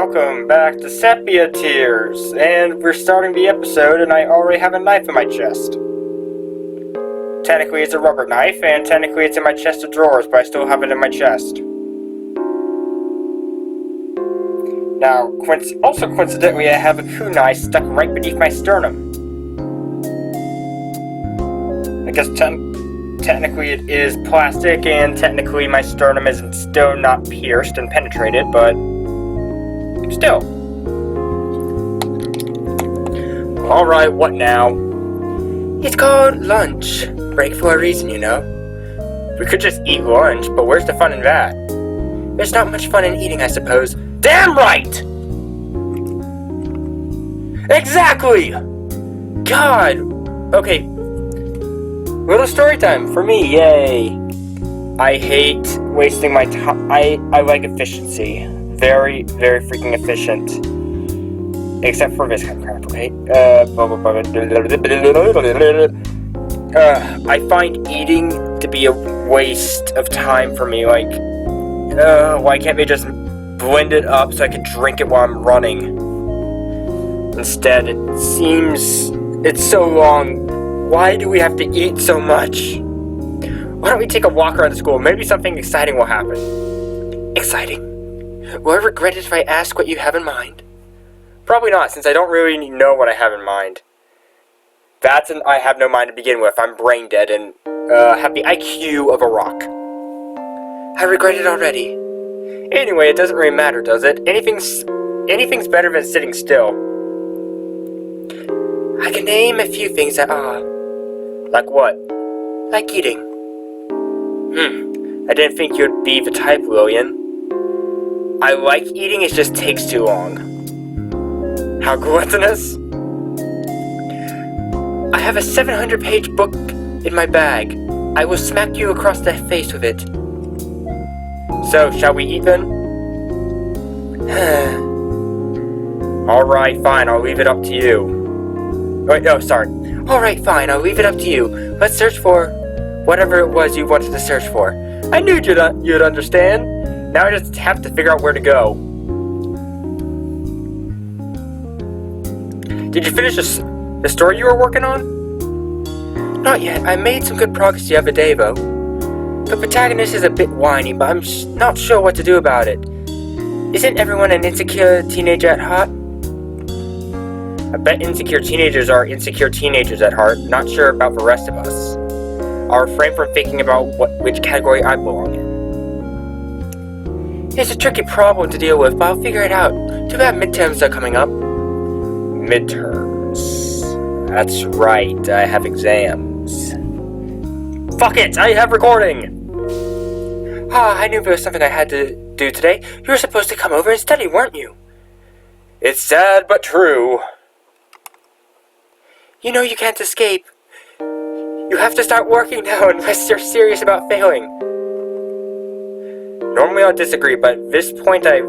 welcome back to Sepia Tears, and we're starting the episode and I already have a knife in my chest. Technically it's a rubber knife, and technically it's in my chest of drawers, but I still have it in my chest. Now, also coincidentally, I have a kunai stuck right beneath my sternum. I guess technically it is plastic, and technically my sternum is still not pierced and penetrated, but still. Alright, what now? It's called lunch. Break for a reason, you know. We could just eat lunch, but where's the fun in that? There's not much fun in eating, I suppose. Damn right! Exactly! God! Okay. Little story time for me, yay! I hate wasting my time. I like efficiency. Very, very freaking efficient. Except for this kind of crap, okay? I find eating to be a waste of time for me. Like, why can't they just blend it up so I can drink it while I'm running? Instead, it seems it's so long. Why do we have to eat so much? Why don't we take a walk around the school? Maybe something exciting will happen. Exciting? Will I regret it if I ask what you have in mind? Probably not, since I don't really know what I have in mind. That's an I have no mind to begin with. I'm brain dead and have the IQ of a rock. I regret it already. Anyway, it doesn't really matter, does it? Anything's better than sitting still. I can name a few things that are. Like what? Like eating. I didn't think you'd be the type, Lillian. I like eating, it just takes too long. How gluttonous? I have a 700-page book in my bag. I will smack you across the face with it. So, shall we eat then? Alright, fine, I'll leave it up to you. Wait, no, sorry. Alright, fine, I'll leave it up to you. Let's search for whatever it was you wanted to search for. I knew you'd understand. Now I just have to figure out where to go. Did you finish the story you were working on? Not yet. I made some good progress the other day, though. The protagonist is a bit whiny, but I'm not sure what to do about it. Isn't everyone an insecure teenager at heart? I bet insecure teenagers are insecure teenagers at heart, not sure about the rest of us. I'll refrain from thinking about which category I belong in. It's a tricky problem to deal with, but I'll figure it out. Too bad midterms are coming up. Midterms. That's right, I have exams. Fuck it, I have recording! I knew there was something I had to do today. You were supposed to come over and study, weren't you? It's sad, but true. You know you can't escape. You have to start working now unless you're serious about failing. Normally I'll disagree, but at this point I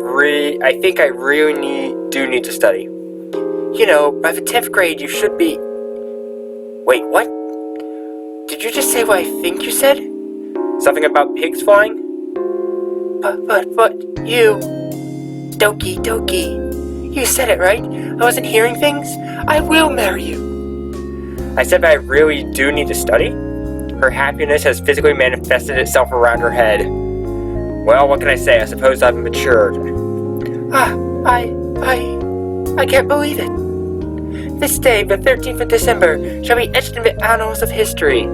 think I really do need to study. You know, by the 10th grade you should be... Wait, what? Did you just say what I think you said? Something about pigs flying? But, you... Doki. You said it, right? I wasn't hearing things? I will marry you. I said that I really do need to study? Her happiness has physically manifested itself around her head. Well, what can I say? I suppose I've matured. I can't believe it. This day, the 13th of December, shall be etched in the annals of history.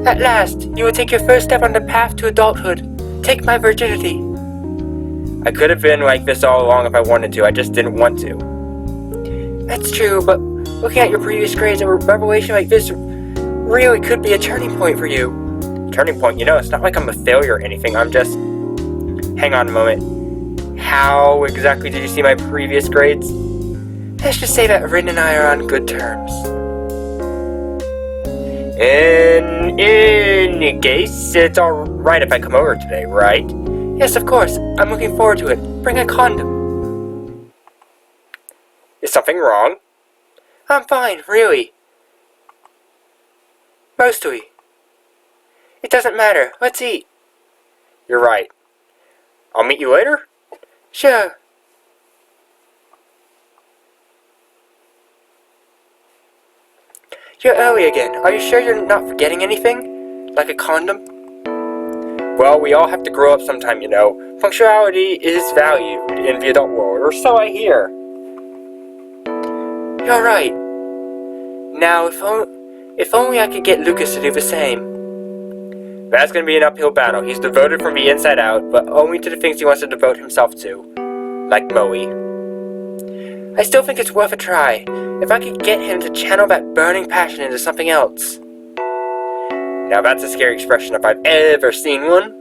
At last, you will take your first step on the path to adulthood. Take my virginity. I could have been like this all along if I wanted to, I just didn't want to. That's true, but looking at your previous grades, a revelation like this really could be a turning point for you. Turning point? You know, it's not like I'm a failure or anything, I'm just... Hang on a moment. How exactly did you see my previous grades? Let's just say that Rin and I are on good terms. In any case, it's alright if I come over today, right? Yes, of course. I'm looking forward to it. Bring a condom. Is something wrong? I'm fine, really. Mostly. It doesn't matter. Let's eat. You're right. I'll meet you later? Sure. You're early again. Are you sure you're not forgetting anything? Like a condom? Well, we all have to grow up sometime, you know. Punctuality is valued in the adult world, or so I hear. You're right. Now, if only I could get Lucas to do the same. That's gonna be an uphill battle. He's devoted from the inside out, but only to the things he wants to devote himself to. Like Moe. I still think it's worth a try. If I could get him to channel that burning passion into something else. Now that's a scary expression if I've ever seen one.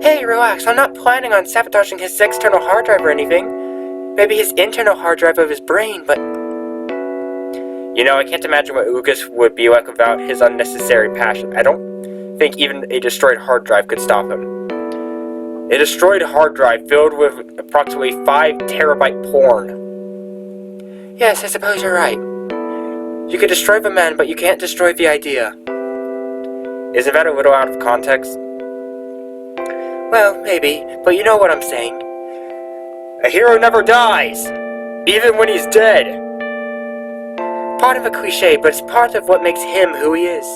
Hey, relax. I'm not planning on sabotaging his external hard drive or anything. Maybe his internal hard drive of his brain, but... You know, I can't imagine what Lucas would be like without his unnecessary passion. I don't think even a destroyed hard drive could stop him. A destroyed hard drive filled with approximately 5 terabyte porn. Yes, I suppose you're right. You could destroy the man, but you can't destroy the idea. Isn't that a little out of context? Well, maybe, but you know what I'm saying. A hero never dies, even when he's dead. Part of a cliche, but it's part of what makes him who he is.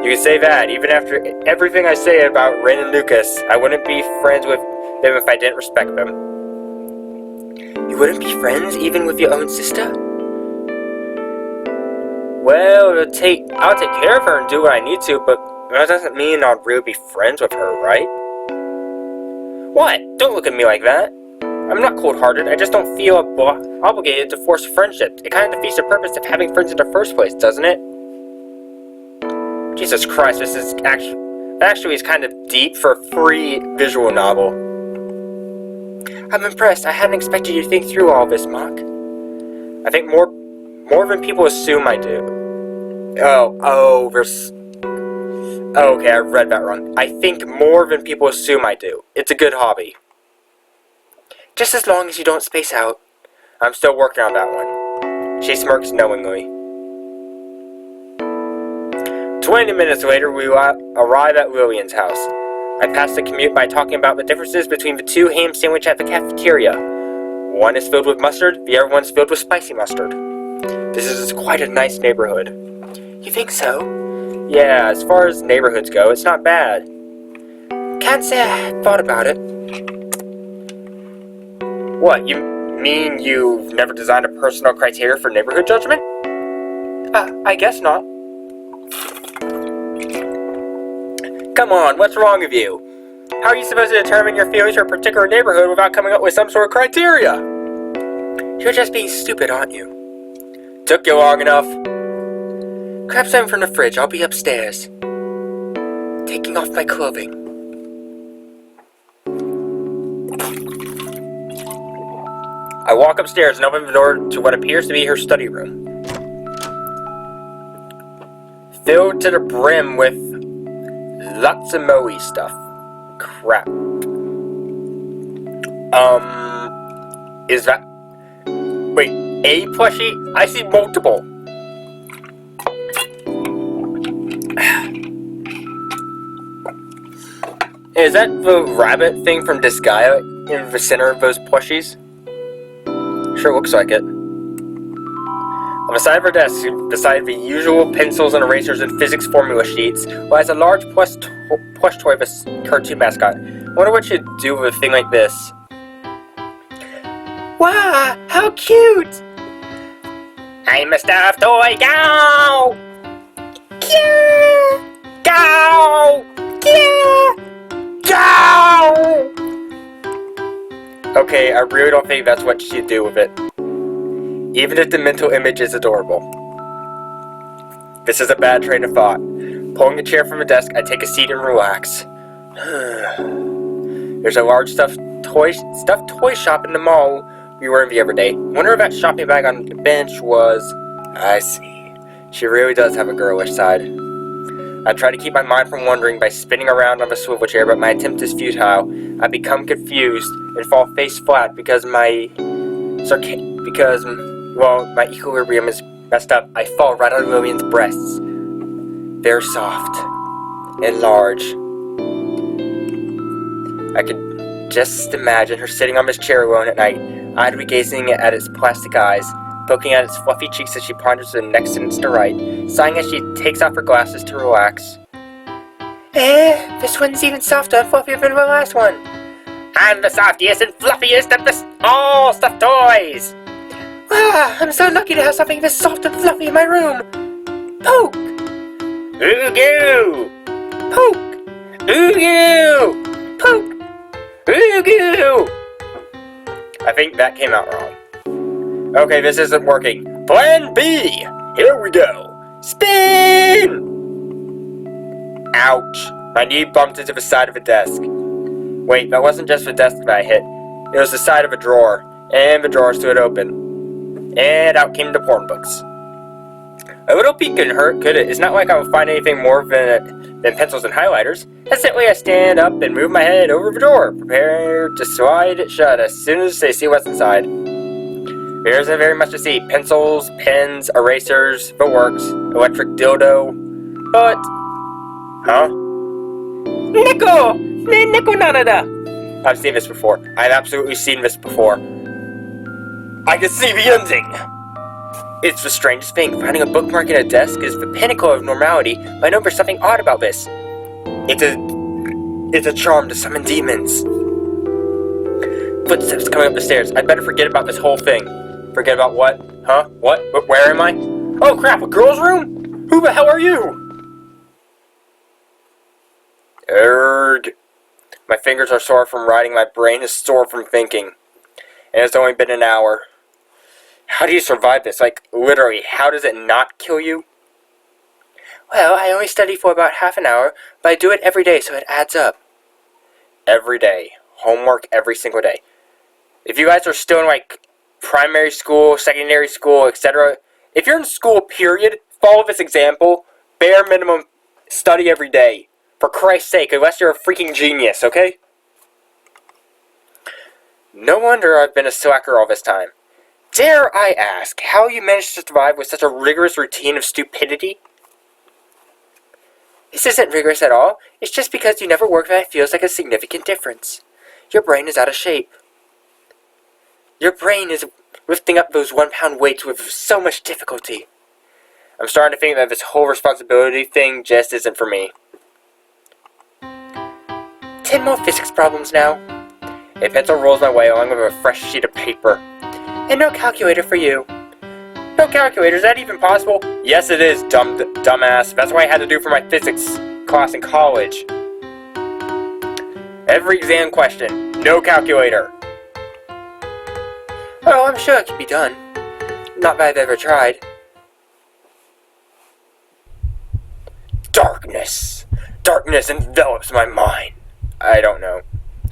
You can say that, even after everything I say about Ren and Lucas, I wouldn't be friends with them if I didn't respect them. You wouldn't be friends even with your own sister? Well, I'll take care of her and do what I need to, but that doesn't mean I'll really be friends with her, right? What? Don't look at me like that. I'm not cold-hearted, I just don't feel obligated to force friendship. It kind of defeats the purpose of having friends in the first place, doesn't it? Jesus Christ, this is actually is kind of deep for a free visual novel. I'm impressed. I hadn't expected you to think through all this, Mark. I think more than people assume I do. Okay, I read that wrong. I think more than people assume I do. It's a good hobby. Just as long as you don't space out. I'm still working on that one. She smirks knowingly. 20 minutes later, we arrive at Lillian's house. I pass the commute by talking about the differences between the 2 ham sandwiches at the cafeteria. One is filled with mustard, the other one's filled with spicy mustard. This is quite a nice neighborhood. You think so? Yeah, as far as neighborhoods go, it's not bad. Can't say I had thought about it. What, you mean you've never designed a personal criteria for neighborhood judgment? I guess not. Come on, what's wrong with you? How are you supposed to determine your feelings for a particular neighborhood without coming up with some sort of criteria? You're just being stupid, aren't you? Took you long enough. Grab something from the fridge, I'll be upstairs. Taking off my clothing. I walk upstairs and open the door to what appears to be her study room. Filled to the brim with lots of Moe stuff. Crap. Is that... Wait, a plushie? I see multiple. Is that the rabbit thing from Disgaea in the center of those plushies? Sure looks like it. On the side of her desk, beside the usual pencils and erasers and physics formula sheets, lies a large plush toy of a cartoon mascot. I wonder what she'd do with a thing like this. Wow, how cute! I'm a stuffed toy, go! Yeah! Go! Yeah! Go! Okay, I really don't think that's what she'd do with it. Even if the mental image is adorable. This is a bad train of thought. Pulling a chair from the desk, I take a seat and relax. There's a large stuffed toy shop in the mall we were in the other day. Wonder if that shopping bag on the bench was... I see. She really does have a girlish side. I try to keep my mind from wandering by spinning around on the swivel chair, but my attempt is futile. I become confused and fall face flat because my equilibrium is messed up. I fall right on Lillian's breasts. They're soft and large. I could just imagine her sitting on this chair alone at night, idly gazing at its plastic eyes. poking at its fluffy cheeks as she ponders the next sentence to write, sighing as she takes off her glasses to relax. This one's even softer and fluffier than the last one. I'm the softiest and fluffiest of all stuffed toys! Wow, I'm so lucky to have something this soft and fluffy in my room! Poke! Ooh-goo! Poke! Ooh-goo! Poke! Ooh-goo! I think that came out wrong. Okay, this isn't working. Plan B! Here we go! Spin! Ouch. My knee bumped into the side of a desk. Wait, that wasn't just the desk that I hit. It was the side of a drawer. And the drawer stood open. And out came the porn books. A little peek couldn't hurt, could it? It's not like I would find anything more than pencils and highlighters. That's the way I stand up and move my head over the door, prepared to slide it shut as soon as they see what's inside. There isn't very much to see. Pencils, pens, erasers, the works, electric dildo, but... Huh? Nico! Nico Nanada! I've seen this before. I've absolutely seen this before. I can see the ending! It's the strangest thing. Finding a bookmark in a desk is the pinnacle of normality, but I know there's something odd about this. It's a charm to summon demons. Footsteps coming up the stairs. I'd better forget about this whole thing. Forget about what? Huh? What? Where am I? Oh crap, a girl's room? Who the hell are you? Erg. My fingers are sore from writing, my brain is sore from thinking. And it's only been an hour. How do you survive this? Like, literally, how does it not kill you? Well, I only study for about half an hour, but I do it every day, so it adds up. Every day. Homework every single day. If you guys are still in, like, primary school, secondary school, etc., if you're in school, period, follow this example. Bare minimum, study every day. For Christ's sake, unless you're a freaking genius, okay? No wonder I've been a slacker all this time. Dare I ask how you managed to survive with such a rigorous routine of stupidity? This isn't rigorous at all. It's just because you never work that it feels like a significant difference. Your brain is out of shape. Your brain is lifting up those 1-pound weights with so much difficulty. I'm starting to think that this whole responsibility thing just isn't for me. 10 more physics problems now. A pencil rolls my way along with a fresh sheet of paper. And no calculator for you. No calculator, is that even possible? Yes it is, dumbass. That's what I had to do for my physics class in college. Every exam question, no calculator. Oh, I'm sure it can be done. Not that I've ever tried. Darkness. Darkness envelops my mind. I don't know.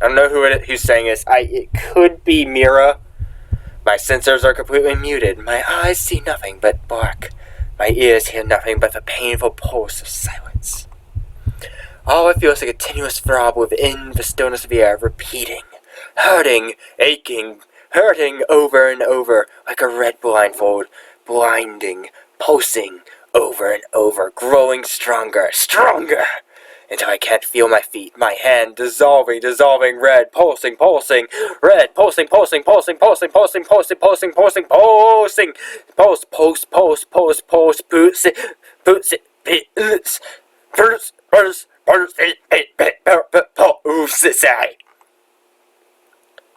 I don't know who's saying this. It could be Mira. My sensors are completely muted. My eyes see nothing but black. My ears hear nothing but the painful pulse of silence. All I feel is a continuous throb within the stillness of the air, repeating, hurting, aching, hurting over and over, like a red blindfold, blinding, pulsing, over and over, growing stronger, stronger, until I can't feel my feet, my hand dissolving, red, pulsing, red, pulsing, pulse, pulse,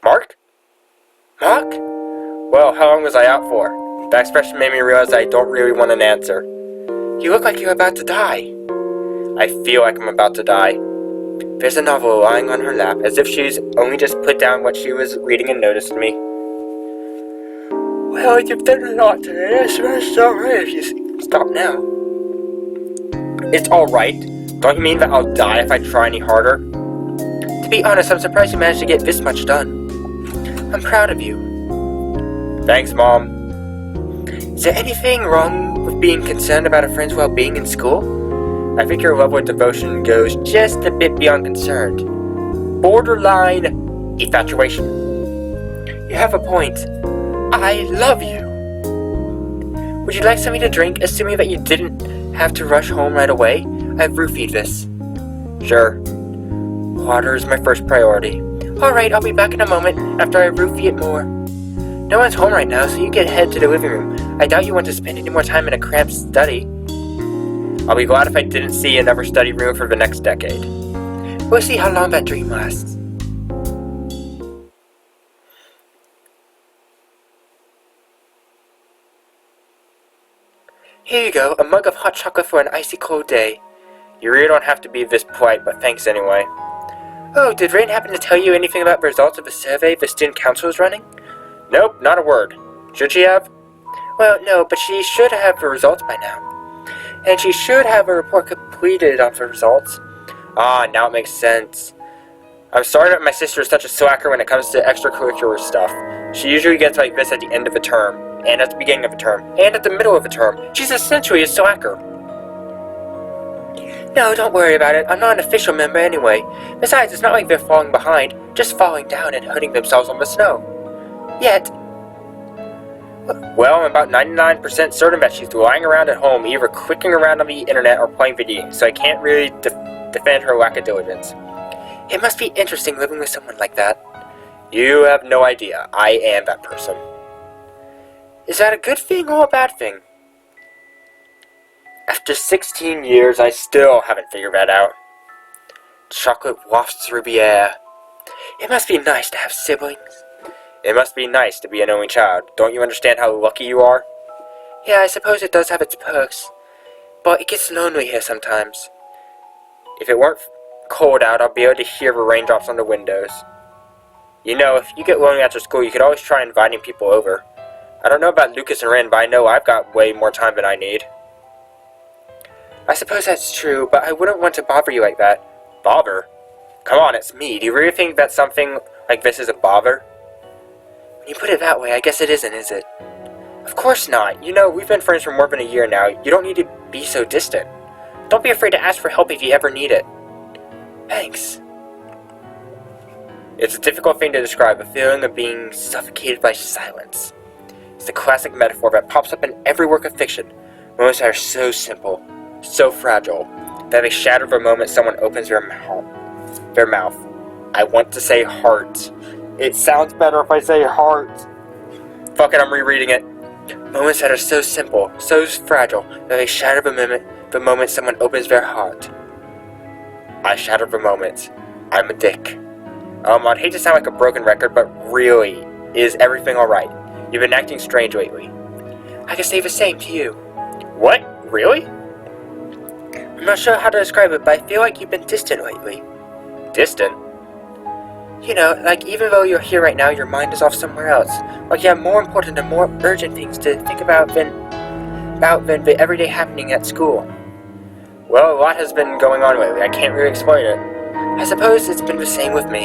Mark? Mark? Well, how long was I out for? That expression made me realize I don't really want an answer. You look like you're about to die. I feel like I'm about to die. There's a novel lying on her lap, as if she's only just put down what she was reading and noticed me. Well, you've done a lot today. I swear it's alright if you stop now. It's alright? Don't you mean that I'll die if I try any harder? To be honest, I'm surprised you managed to get this much done. I'm proud of you. Thanks, Mom. Is there anything wrong with being concerned about a friend's well-being in school? I think your level of devotion goes just a bit beyond concerned. Borderline infatuation. You have a point. I love you. Would you like something to drink, assuming that you didn't have to rush home right away? I've roofied this. Sure. Water is my first priority. Alright, I'll be back in a moment after I roofie it more. No one's home right now, so you can head to the living room. I doubt you want to spend any more time in a cramped study. I'll be glad if I didn't see another study room for the next decade. We'll see how long that dream lasts. Here you go, a mug of hot chocolate for an icy cold day. You really don't have to be this polite, but thanks anyway. Oh, did Rain happen to tell you anything about the results of the survey the student council is running? Nope, not a word. Should she have? Well, no, but she should have the results by now. And she should have a report completed on the results. Ah, now it makes sense. I'm sorry that my sister is such a slacker when it comes to extracurricular stuff. She usually gets like this at the end of a term, and at the beginning of a term, and at the middle of a term. She's essentially a slacker. No, don't worry about it. I'm not an official member anyway. Besides, it's not like they're falling behind, just falling down and hurting themselves on the snow. Yet. Well, I'm about 99% certain that she's lying around at home, either clicking around on the internet or playing video games, so I can't really defend her lack of diligence. It must be interesting living with someone like that. You have no idea. I am that person. Is that a good thing or a bad thing? After 16 years, I still haven't figured that out. Chocolate wafts through the air. It must be nice to have siblings. It must be nice to be an only child. Don't you understand how lucky you are? Yeah, I suppose it does have its perks. But it gets lonely here sometimes. If it weren't cold out, I'll be able to hear the raindrops on the windows. You know, if you get lonely after school, you could always try inviting people over. I don't know about Lucas and Ren, but I know I've got way more time than I need. I suppose that's true, but I wouldn't want to bother you like that. Bother? Come on, it's me. Do you really think that something like this is a bother? When you put it that way, I guess it isn't, is it? Of course not. You know, we've been friends for more than a year now. You don't need to be so distant. Don't be afraid to ask for help if you ever need it. Thanks. It's a difficult thing to describe, a feeling of being suffocated by silence. It's the classic metaphor that pops up in every work of fiction. Moments that are so simple, so fragile, that they shatter the moment someone opens their mouth. I want to say heart. It sounds better if I say heart. Fuck it, I'm rereading it. Moments that are so simple, so fragile, that they shatter the moment someone opens their heart. I shatter the moment. I'm a dick. I'd hate to sound like a broken record, but really, is everything alright? You've been acting strange lately. I can say the same to you. What? Really? I'm not sure how to describe it, but I feel like you've been distant lately. Distant? You know, like even though you're here right now, your mind is off somewhere else. Like you have more important and more urgent things to think about than the everyday happening at school. Well, a lot has been going on lately. I can't really explain it. I suppose it's been the same with me.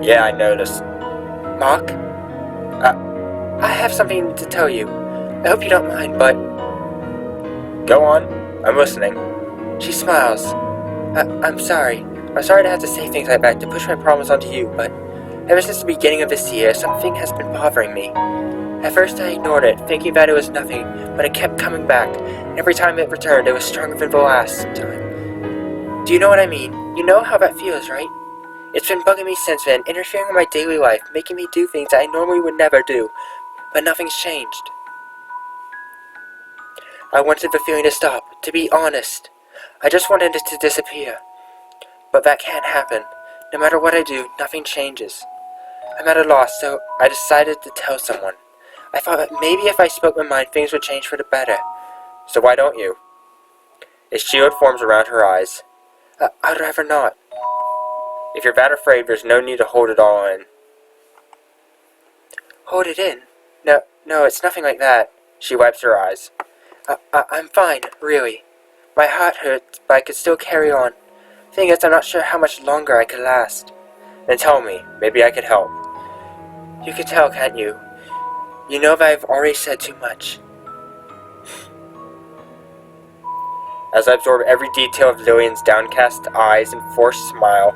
Yeah, I noticed. Mark? I have something to tell you. I hope you don't mind, but... Go on. I'm listening. She smiles. I'm sorry. I'm sorry to have to say things like that, to push my problems onto you, but... Ever since the beginning of this year, something has been bothering me. At first I ignored it, thinking that it was nothing, but it kept coming back. And every time it returned, it was stronger than the last time. Do you know what I mean? You know how that feels, right? It's been bugging me since then, interfering with my daily life, making me do things I normally would never do. But nothing's changed. I wanted the feeling to stop, to be honest. I just wanted it to disappear. But that can't happen. No matter what I do, nothing changes. I'm at a loss, so I decided to tell someone. I thought that maybe if I spoke my mind, things would change for the better. So why don't you? A shield forms around her eyes. I'd rather not. If you're that afraid, there's no need to hold it all in. Hold it in? No, it's nothing like that. She wipes her eyes. I'm fine, really. My heart hurts, but I could still carry on. Thing is, I'm not sure how much longer I could last. Then tell me, maybe I could help. You can tell, can't you? You know that I've already said too much. As I absorb every detail of Lillian's downcast eyes and forced smile,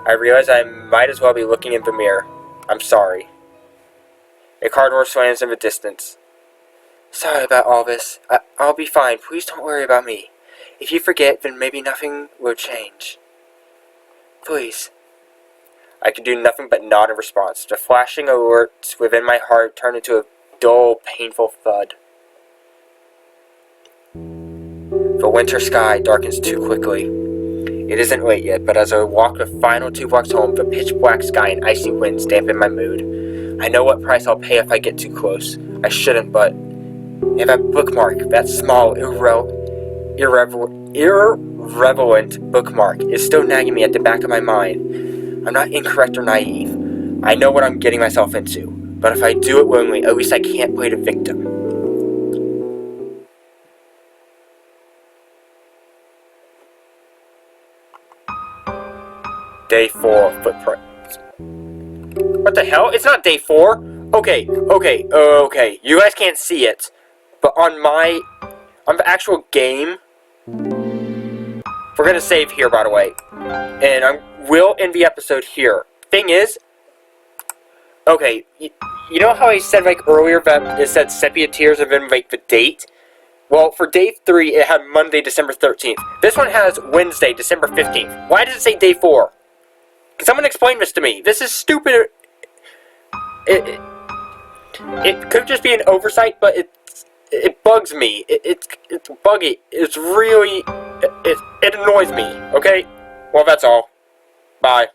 I realize I might as well be looking in the mirror. I'm sorry. A car door slams in the distance. Sorry about all this. I'll be fine. Please don't worry about me. If you forget, then maybe nothing will change. Please. I could do nothing but nod in response. The flashing alerts within my heart turned into a dull, painful thud. The winter sky darkens too quickly. It isn't late yet, but as I walk the final 2 blocks home, the pitch-black sky and icy winds dampen my mood. I know what price I'll pay if I get too close. I shouldn't, but... And that bookmark, that small, irrelevant bookmark, is still nagging me at the back of my mind. I'm not incorrect or naive. I know what I'm getting myself into. But if I do it willingly, at least I can't play the victim. Day 4, footprints. What the hell? It's not day 4. Okay. You guys can't see it, but on the actual game, we're gonna save here, by the way, and I will end the episode here. Thing is, okay, you know how I said like earlier that it said Sepia tears and then like the date? Well, for day 3, it had Monday, December 13th. This one has Wednesday, December 15th. Why does it say day 4? Can someone explain this to me? This is stupid. It could just be an oversight, but it bugs me. It's buggy. It's really... It annoys me, okay? Well, that's all. Bye.